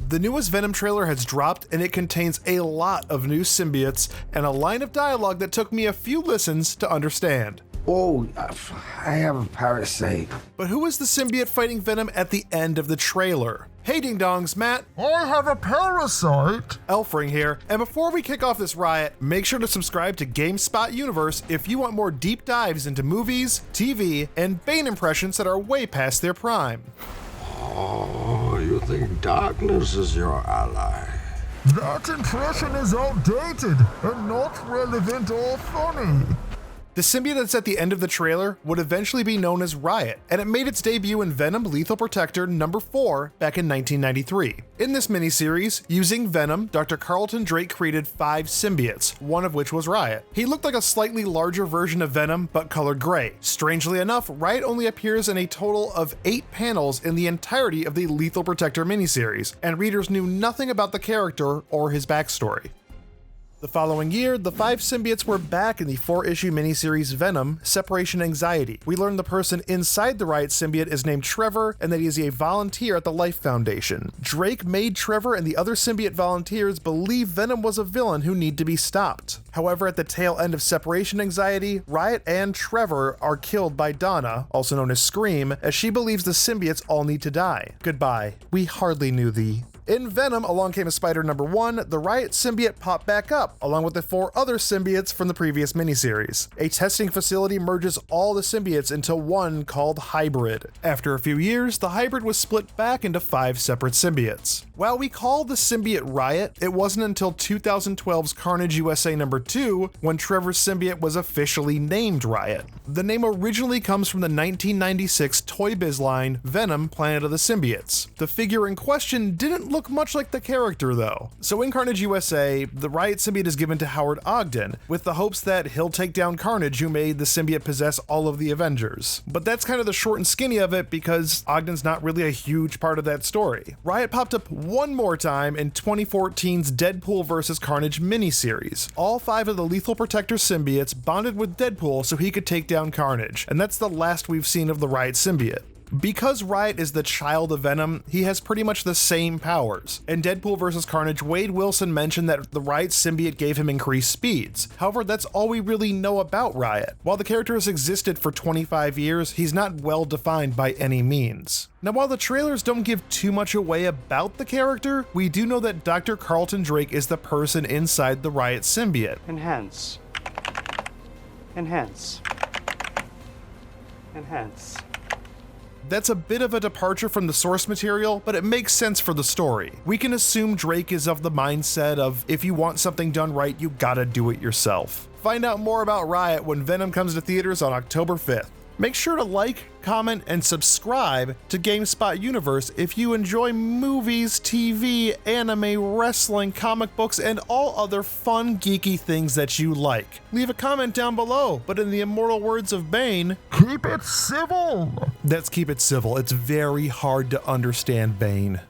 The newest Venom trailer has dropped and it contains a lot of new symbiotes and a line of dialogue that took me a few listens to understand. Oh, I have a parasite. But who is the symbiote fighting Venom at the end of the trailer? Hey Ding Dongs, Matt. I have a parasite. Elfring here, and before we kick off this riot, make sure to subscribe to GameSpot Universe if you want more deep dives into movies, TV, and Bane impressions that are way past their prime. Oh, you think darkness is your ally? That impression is outdated and not relevant or funny. The symbiote that's at the end of the trailer would eventually be known as Riot, and it made its debut in Venom Lethal Protector number 4 back in 1993. In this miniseries, using Venom, Dr. Carlton Drake created 5 symbiotes, one of which was Riot. He looked like a slightly larger version of Venom, but colored gray. Strangely enough, Riot only appears in a total of 8 panels in the entirety of the Lethal Protector miniseries, and readers knew nothing about the character or his backstory. The following year, the 5 symbiotes were back in the 4-issue miniseries Venom, Separation Anxiety. We learned the person inside the Riot symbiote is named Trevor and that he is a volunteer at the Life Foundation. Drake made Trevor and the other symbiote volunteers believe Venom was a villain who need to be stopped. However, at the tail end of Separation Anxiety, Riot and Trevor are killed by Donna, also known as Scream, as she believes the symbiotes all need to die. Goodbye. We hardly knew thee. In Venom, Along Came a Spider number 1, the Riot symbiote popped back up, along with the 4 other symbiotes from the previous miniseries. A testing facility merges all the symbiotes into one called Hybrid. After a few years, the Hybrid was split back into 5 separate symbiotes. While we call the symbiote Riot, it wasn't until 2012's Carnage USA number 2 when Trevor's symbiote was officially named Riot. The name originally comes from the 1996 Toy Biz line Venom Planet of the Symbiotes. The figure in question didn't look much like the character though. So in Carnage USA, the Riot symbiote is given to Howard Ogden, with the hopes that he'll take down Carnage, who made the symbiote possess all of the Avengers. But that's kind of the short and skinny of it because Ogden's not really a huge part of that story. Riot popped up one more time in 2014's Deadpool vs. Carnage miniseries. All 5 of the Lethal Protector symbiotes bonded with Deadpool so he could take down Carnage, and that's the last we've seen of the Riot symbiote. Because Riot is the child of Venom, he has pretty much the same powers. In Deadpool vs. Carnage, Wade Wilson mentioned that the Riot symbiote gave him increased speeds. However, that's all we really know about Riot. While the character has existed for 25 years, he's not well defined by any means. Now, while the trailers don't give too much away about the character, we do know that Dr. Carlton Drake is the person inside the Riot symbiote. Enhance. Enhance. Enhance. That's a bit of a departure from the source material, but it makes sense for the story. We can assume Drake is of the mindset of, if you want something done right, you gotta do it yourself. Find out more about Riot when Venom comes to theaters on October 5th. Make sure to like, comment, and subscribe to GameSpot Universe if you enjoy movies, TV, anime, wrestling, comic books, and all other fun, geeky things that you like. Leave a comment down below, but in the immortal words of Bane, keep it civil. Let's keep it civil. It's very hard to understand Bane.